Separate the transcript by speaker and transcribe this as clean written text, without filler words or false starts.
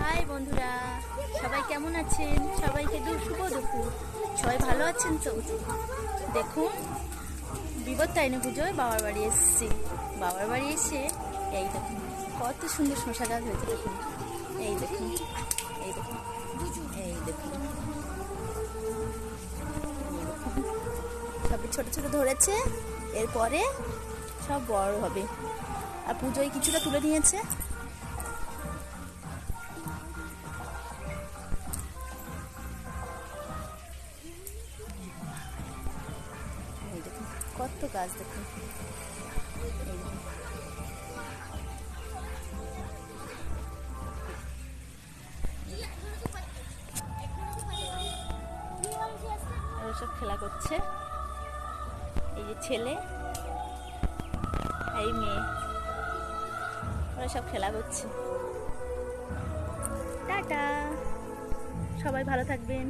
Speaker 1: High বন্ধুরা, সবাই কেমন আছেন? সবাইকে শুভ দুপুর। সবাই ভালো আছেন তো? দেখুন, বিপত্তারিণী পুজোয় বাবার বাড়ি এসেছি। বাবার বাড়ি এসে এই দেখুন কত সুন্দর শসা গাছ হয়েছে। দেখুন, এই দেখুন, এই দেখুন, এই দেখুন, সবই ছোট ছোট ধরেছে। এরপরে সব বড় হবে। আর পুজোয় কিছুটা তুলে নিয়েছে। এই দেখুন কত গাছ, দেখুন এই দেখুন। ওরা সব খেলা করছে। এই যে ছেলে, এই মেয়ে, ওরা সব খেলা করছে। টাটা, সবাই ভালো থাকবেন।